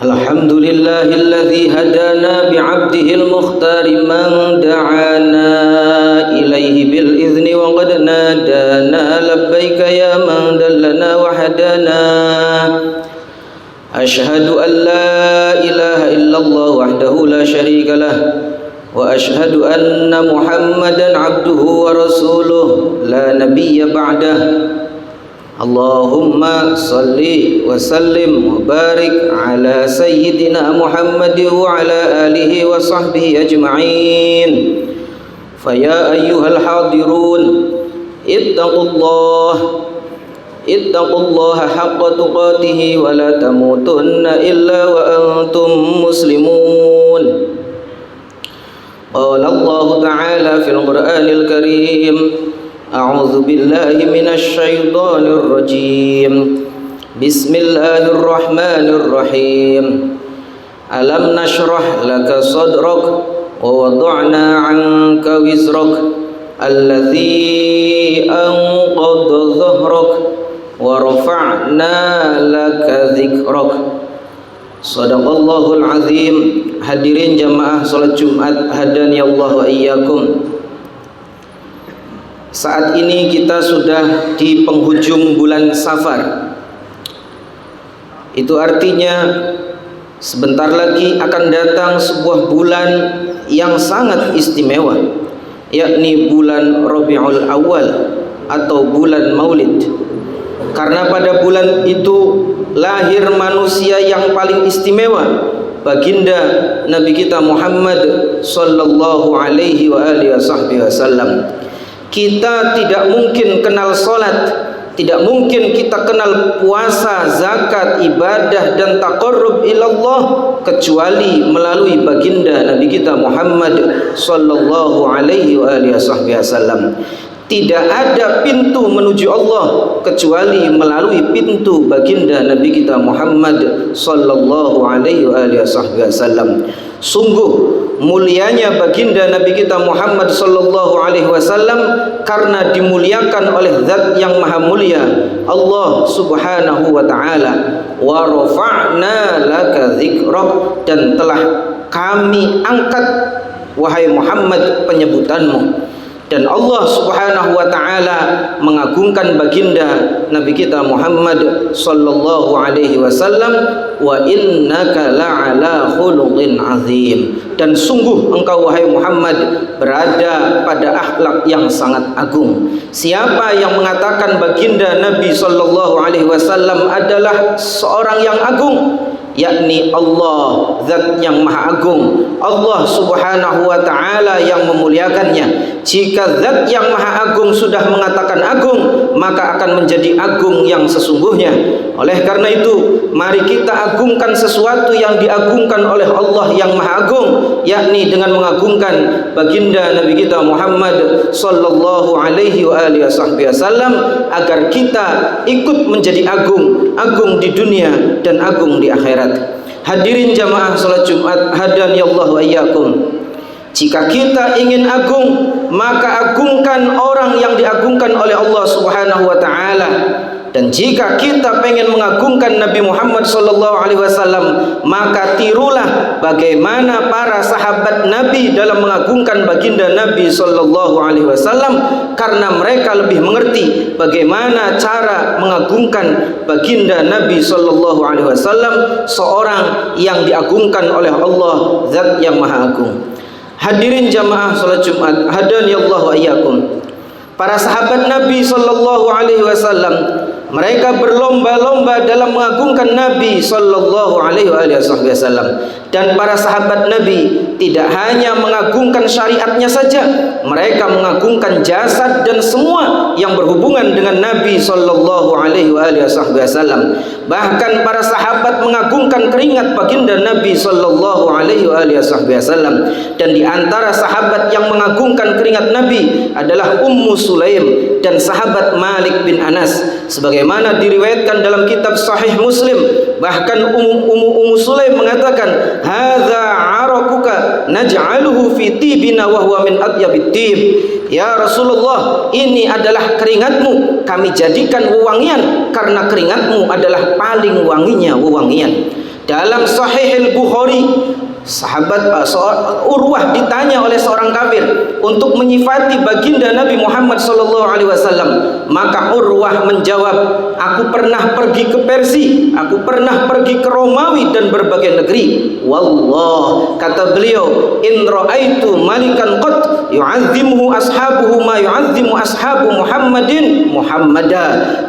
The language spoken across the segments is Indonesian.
الحمد لله الذي هدانا بعبده المختار من دعانا إليه بالإذن وقد نادانا لبيك يا من دلنا وهدانا أشهد أن لا إله إلا الله وحده لا شريك له وأشهد أن محمدا عبده ورسوله لا نبي بعده اللهم صل وسلم وبارك على سيدنا محمد وعلى آله وصحبه أجمعين فيا أيها الحاضرون اتقوا الله حق تقاته ولا تموتن إلا وأنتم مسلمون قال الله تعالى في القرآن الكريم أعوذ بالله من الشيطان الرجيم بسم الله الرحمن الرحيم ألم نشرح لك صدرك ووضعنا عنك وزرك الذي أنقض ظهرك ورفعنا لك ذكرك Sadaqallahul azim. Hadirin jamaah salat Jumat hadani Allah wa iyyakum. Saat ini kita sudah di penghujung bulan Safar. Itu artinya sebentar lagi akan datang sebuah bulan yang sangat istimewa, yakni bulan Rabiul Awal atau bulan Maulid. Karena pada bulan itu lahir manusia yang paling istimewa, baginda Nabi kita Muhammad sallallahu alaihi wa alihi wasallam. Kita tidak mungkin kenal salat, tidak mungkin kita kenal puasa, zakat, ibadah dan taqarrub ilallah kecuali melalui baginda Nabi kita Muhammad sallallahu alaihi wa alihi wasallam. Tidak ada pintu menuju Allah kecuali melalui pintu baginda Nabi kita Muhammad sallallahu alaihi wasallam. Sungguh mulianya baginda Nabi kita Muhammad sallallahu alaihi wasallam karena dimuliakan oleh Zat yang Maha Mulia, Allah Subhanahu wa taala. Wa rafa'na laka dzikrak, dan telah kami angkat wahai Muhammad penyebutanmu. Dan Allah Subhanahu wa taala mengagungkan baginda Nabi kita Muhammad sallallahu alaihi wasallam, wa innaka la'ala khuluqin azim. Dan sungguh engkau wahai Muhammad berada pada akhlak yang sangat agung. Siapa yang mengatakan baginda Nabi sallallahu alaihi wasallam adalah seorang yang agung, yakni Allah, Zat yang Maha Agung, Allah Subhanahu wa taala yang memuliakannya. Jika Zat yang Maha Agung sudah mengatakan agung, maka akan menjadi agung yang sesungguhnya. Oleh karena itu, mari kita agungkan sesuatu yang diagungkan oleh Allah yang Maha Agung, yakni dengan mengagungkan baginda Nabi kita Muhammad sallallahu alaihi wa alihi wasallam, agar kita ikut menjadi agung di dunia dan agung di akhirat. Hadirin jamaah salat Jumat hadani Allah wa iyyakum. Jika kita ingin agung, maka agungkan orang yang diagungkan oleh Allah Subhanahu wa taala. Dan jika kita pengen mengagungkan Nabi Muhammad sallallahu alaihi wasallam, maka tirulah bagaimana para sahabat Nabi dalam mengagungkan baginda Nabi sallallahu alaihi wasallam, karena mereka lebih mengerti bagaimana cara mengagungkan baginda Nabi sallallahu alaihi wasallam, seorang yang diagungkan oleh Allah, Zat yang Maha Agung. Hadirin jamaah salat Jumat hadani Allah wa iyyakum. Para sahabat Nabi sallallahu alaihi wasallam, mereka berlomba-lomba dalam mengagungkan Nabi sallallahu alaihi wasallam. Dan para sahabat Nabi tidak hanya mengagungkan syariatnya saja, mereka mengagungkan jasad dan semua yang berhubungan dengan Nabi sallallahu alaihi wasallam. Bahkan para sahabat mengagungkan keringat baginda Nabi sallallahu alaihi wasallam. Dan di antara sahabat yang mengagungkan keringat Nabi adalah Ummu Sulaim dan sahabat Malik bin Anas, sebagaimana diriwayatkan dalam kitab Sahih Muslim. Bahkan Ummu Sulaim mengatakan, hadza arakuka naj'aluhu fi tibina wa huwa min atyabit tib. Ya Rasulullah, ini adalah keringatmu, kami jadikan wewangian karena keringatmu adalah paling wanginya wewangian. Dalam Sahih Al-Bukhari, sahabat Urwah ditanya oleh seorang kafir untuk menyifati baginda Nabi Muhammad SAW. Maka Urwah menjawab, aku pernah pergi ke Persia, aku pernah pergi ke Romawi dan berbagai negeri. Wallah, kata beliau, in ra'aitu malikan qad yu'azzimuhu ashabuhu ma yu'azzimu ashabu Muhammadin Muhammada.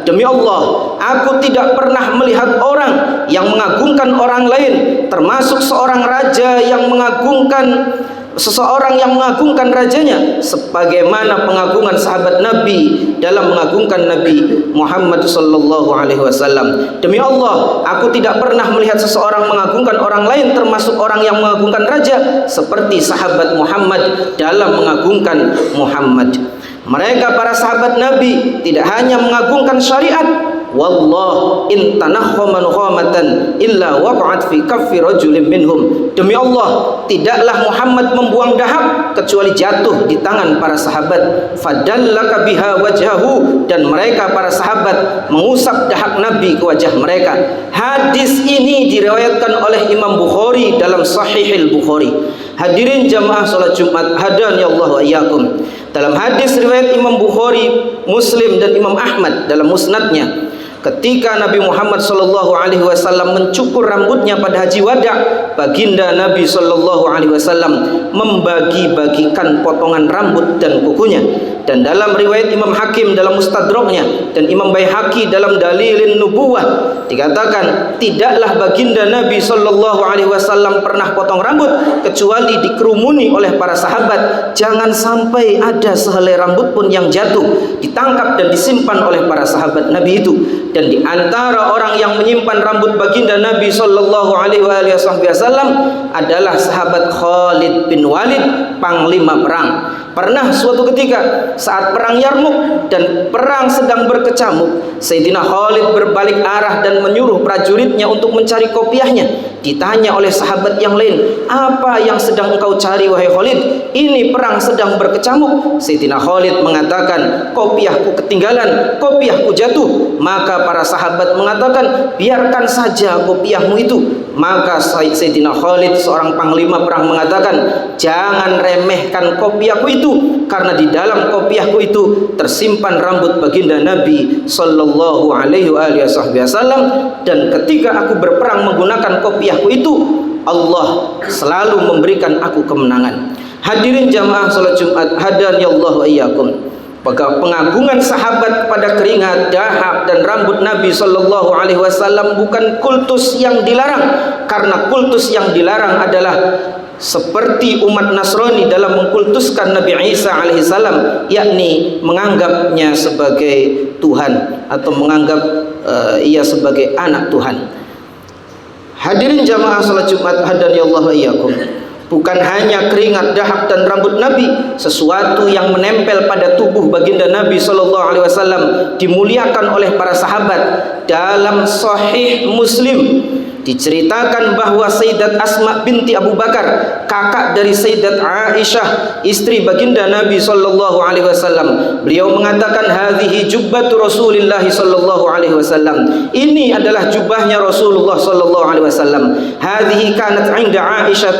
Demi Allah, aku tidak pernah melihat orang yang mengagungkan orang lain, termasuk seorang raja yang mengagungkan seseorang yang mengagungkan rajanya sebagaimana pengagungan sahabat Nabi dalam mengagungkan Nabi Muhammad sallallahu alaihi wasallam. Demi Allah, aku tidak pernah melihat seseorang mengagungkan orang lain termasuk orang yang mengagungkan raja seperti sahabat Muhammad dalam mengagungkan Muhammad. Mereka para sahabat Nabi tidak hanya mengagungkan syariat, wallah in tanahhaman khamatan illa waqa'at fi kaffi rajulin minhum. Demi Allah, tidaklah Muhammad membuang dahak kecuali jatuh di tangan para sahabat. Fadallaka biha wajhahu, dan mereka para sahabat mengusap dahak Nabi ke wajah mereka. Hadis ini diriwayatkan oleh Imam Bukhari dalam Sahih Al-Bukhari. Hadirin jamaah salat Jumat, hadani Allah wa iyyakum. Dalam hadis riwayat Imam Bukhari, Muslim dan Imam Ahmad dalam musnadnya, ketika Nabi Muhammad SAW mencukur rambutnya pada haji wada, baginda Nabi SAW membagi-bagikan potongan rambut dan kukunya. Dan dalam riwayat Imam Hakim dalam Mustadraknya dan Imam Baihaqi dalam Dalilin Nubuwah dikatakan, tidaklah baginda Nabi SAW pernah potong rambut kecuali dikerumuni oleh para sahabat. Jangan sampai ada sehelai rambut pun yang jatuh, ditangkap dan disimpan oleh para sahabat Nabi itu. Dan di antara orang yang menyimpan rambut baginda Nabi SAW adalah sahabat Khalid bin Walid, panglima perang. Pernah suatu ketika saat perang Yarmuk dan perang sedang berkecamuk, Sayyidina Khalid berbalik arah dan menyuruh prajuritnya untuk mencari kopiahnya. Ditanya oleh sahabat yang lain, apa yang sedang engkau cari wahai Khalid? Ini perang sedang berkecamuk. Sayyidina Khalid mengatakan, kopiahku ketinggalan, kopiahku jatuh. Maka para sahabat mengatakan, biarkan saja kopiahmu itu. Maka Sayyidina Khalid, seorang panglima perang, mengatakan, jangan remehkan kopiahku itu, karena di dalam kopiahku itu tersimpan rambut baginda Nabi sallallahu alaihi wasallam, dan ketika aku berperang menggunakan kopiahku itu, Allah selalu memberikan aku kemenangan. Hadirin jamaah salat Jumat, hadani Allah wa iyyakum. Maka pengagungan sahabat kepada keringat, dahak dan rambut Nabi sallallahu alaihi wasallam bukan kultus yang dilarang, karena kultus yang dilarang adalah seperti umat Nasrani dalam mengkultuskan Nabi Isa alaihissalam, yakni menganggapnya sebagai Tuhan atau menganggap ia sebagai anak Tuhan. Hadirin jamaah salat Jumat, hadani Allah wa iyyakum. Bukan hanya keringat, dahak dan rambut Nabi, sesuatu yang menempel pada tubuh baginda Nabi SAW dimuliakan oleh para sahabat. Dalam Sahih Muslim diceritakan bahwa Sayyidat Asma binti Abu Bakar, kakak dari Sayyidat Aisyah, istri baginda Nabi SAW, beliau mengatakan, hadhihi jubbatu Rasulillah SAW. Ini adalah jubahnya Rasulullah SAW. Hadhihi kanat 'inda Aisyah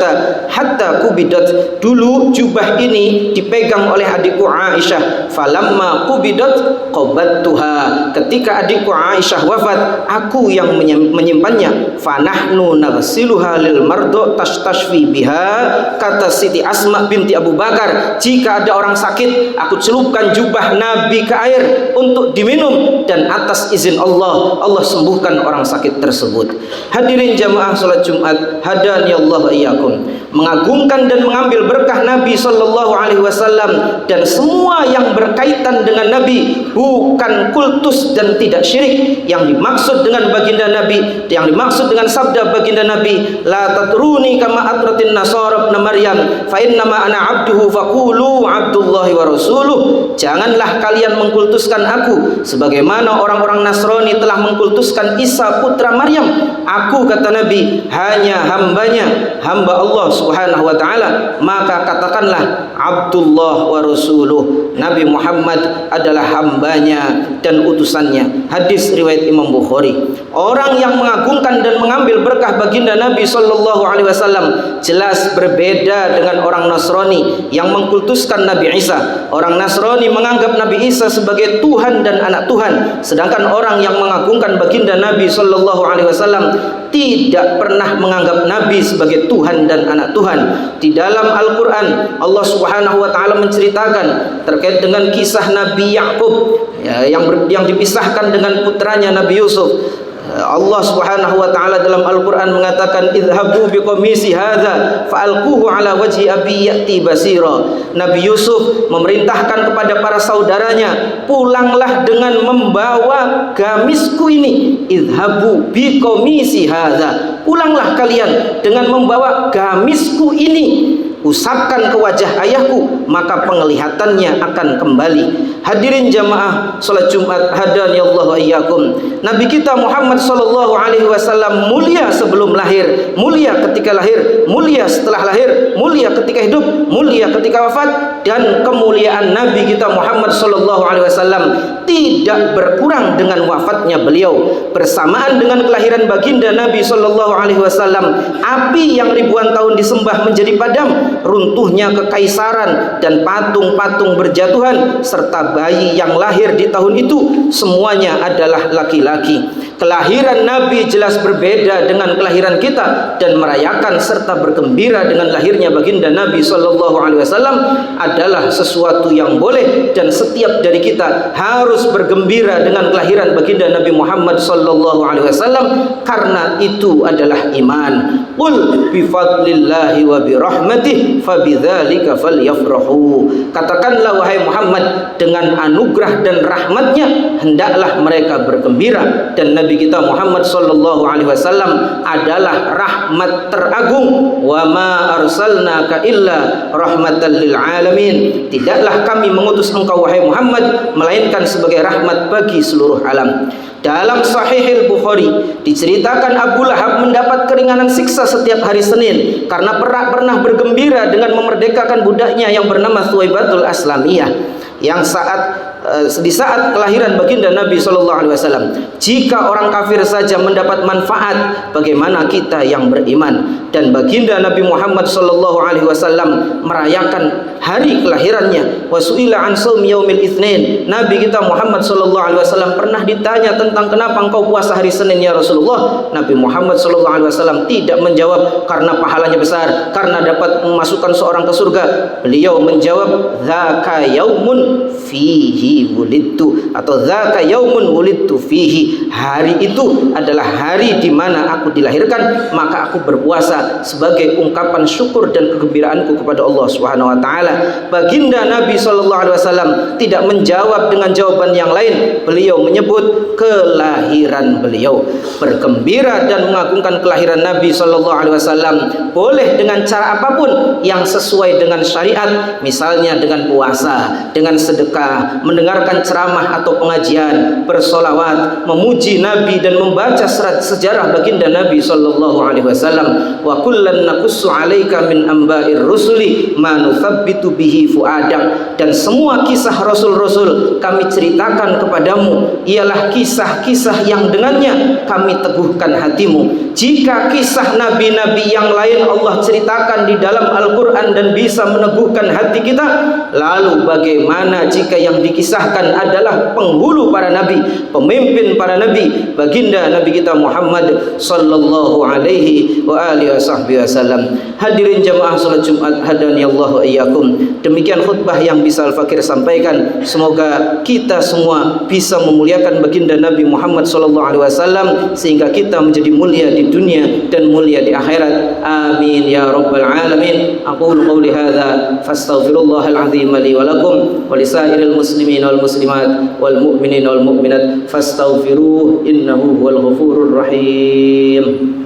hatta kubidat. Dulu jubah ini dipegang oleh adikku Aisyah. Falamma kubidat qabattuha. Ketika adikku Aisyah wafat, aku yang menyimpannya. Fanahnu naghsiluha lil mardo tastashfi biha. Kata Siti Asma binti Abu Bakar, jika ada orang sakit, aku celupkan jubah Nabi ke air untuk diminum, dan atas izin Allah, Allah sembuhkan orang sakit tersebut. Hadirin jamaah salat Jumat, hadani Allah wa iyyakum. Mengagungkan dan mengambil berkah Nabi sallallahu alaihi wasallam dan semua yang berkaitan dengan Nabi bukan kultus dan tidak syirik. Yang dimaksud dengan baginda Nabi, yang dimaksud dengan sabda baginda Nabi, la tatruni kama atratin nasara ibn Maryam fa innama ana abduhu faqulu abdullahi wa rasuluh. Janganlah kalian mengkultuskan aku sebagaimana orang-orang Nasrani telah mengkultuskan Isa putra Maryam. Aku, kata Nabi, hanya hambanya, hamba Allah subhanahu wa ta'ala. Maka katakanlah Abdullah wa rasuluh, Nabi Muhammad adalah hambanya dan utusannya. Hadis riwayat Imam Bukhari. Orang yang mengagungkan dan mengambil berkah baginda Nabi sallallahu alaihi wasallam jelas berbeda dengan orang Nasrani yang mengkultuskan Nabi Isa. Orang Nasrani menganggap Nabi Isa sebagai Tuhan dan anak Tuhan, sedangkan orang yang mengagungkan baginda Nabi sallallahu alaihi wasallam tidak pernah menganggap Nabi sebagai Tuhan dan anak Tuhan. Di dalam Al-Quran Allah Subhanahu wa ta'ala menceritakan terkait dengan kisah Nabi Yakub yang dipisahkan dengan putranya Nabi Yusuf. Allah Subhanahu wa ta'ala dalam Al-Quran mengatakan, idhabu biqamisi hadha fa'alquhu ala wajhi abi ya'ti basira. Nabi Yusuf memerintahkan kepada para saudaranya, pulanglah dengan membawa gamisku ini. Idhabu biqamisi hadha, pulanglah kalian dengan membawa gamisku ini, usapkan ke wajah ayahku, maka penglihatannya akan kembali. Hadirin jamaah salat Jumat hadani Allah wa iyyakum. Nabi kita Muhammad sallallahu alaihi wasallam mulia sebelum lahir, mulia ketika lahir, mulia setelah lahir, mulia ketika hidup, mulia ketika wafat, dan kemuliaan Nabi kita Muhammad sallallahu alaihi wasallam tidak berkurang dengan wafatnya beliau. Bersamaan dengan kelahiran baginda Nabi sallallahu alaihi wasallam, api yang ribuan tahun disembah menjadi padam, runtuhnya kekaisaran dan patung-patung berjatuhan, serta bayi yang lahir di tahun itu semuanya adalah laki-laki. Kelahiran Nabi jelas berbeda dengan kelahiran kita, dan merayakan serta bergembira dengan lahirnya baginda Nabi sallallahu alaihi wasallam adalah sesuatu yang boleh, dan setiap dari kita harus bergembira dengan kelahiran baginda Nabi Muhammad sallallahu alaihi wasallam, karena itu adalah iman. Qul bi fadlillahi wa bi rahmatih fabidzalika falyafrahu. Katakanlah wahai Muhammad, dengan anugerah dan rahmatnya hendaklah mereka bergembira. Dan Nabi kita Muhammad sallallahu alaihi wasallam adalah rahmat teragung. Wa ma arsalnaka illa rahmatan lil alamin. Tidaklah kami mengutus engkau wahai Muhammad melainkan sebagai rahmat bagi seluruh alam. Dalam Sahih Bukhari diceritakan Abu Lahab mendapat keringanan siksa setiap hari Senin karena pernah bergembira dengan memerdekakan budaknya yang bernama Thuwaibatul Aslamiyah, yang di saat kelahiran baginda Nabi sallallahu alaihi wasallam. Jika orang kafir saja mendapat manfaat, bagaimana kita yang beriman? Dan baginda Nabi Muhammad sallallahu alaihi wasallam merayakan hari kelahirannya. Wasu'ila an shaum yaumil itsnin. Nabi kita Muhammad sallallahu alaihi wasallam pernah ditanya tentang kenapa engkau puasa hari Senin ya Rasulullah. Nabi Muhammad sallallahu alaihi wasallam tidak menjawab karena pahalanya besar, karena dapat memasukkan seorang ke surga. Beliau menjawab, dzaka yaumun fihi wulidtu, atau dzaka yaumun wulidtu fihi. Hari itu adalah hari di mana aku dilahirkan, maka aku berpuasa sebagai ungkapan syukur dan kegembiraanku kepada Allah Subhanahu wa taala. Baginda Nabi sallallahu alaihi wasallam tidak menjawab dengan jawaban yang lain. Beliau menyebut kelahiran beliau. Bergembira dan mengagungkan kelahiran Nabi sallallahu alaihi wasallam boleh dengan cara apapun yang sesuai dengan syariat, misalnya dengan puasa, dengan sedekah, mendengarkan ceramah atau pengajian, bersolawat, memuji Nabi dan membaca sejarah baginda Nabi sallallahu alaihi wasallam. Wa kullan naqussu 'alaika min amba'ir rusuli ma nuthabbitu bihi fuadak. Dan semua kisah rasul-rasul kami ceritakan kepadamu ialah kisah-kisah yang dengannya kami teguhkan hatimu. Jika kisah nabi-nabi yang lain Allah ceritakan di dalam Al-Quran dan bisa meneguhkan hati kita, lalu bagaimana jika yang dikisahkan adalah penghulu para nabi, pemimpin para nabi, baginda Nabi kita Muhammad sallallahu alaihi wa alihi wasallam. Hadirin jamaah salat Jumat hadani Allah wa iyyakum. Demikian khutbah yang bisa Al-Fakir sampaikan. Semoga kita semua bisa memuliakan baginda Nabi Muhammad sallallahu alaihi wasallam sehingga kita menjadi mulia di dunia dan mulia di akhirat. Amin ya rabbal alamin. Aqulu qouli hadza fastaghfirullahal azim li wa lakum wa lisairil muslimin wal muslimat wal mu'minin wal mu'minat fastaghfiruhu innahu huwal ghafurur rahim.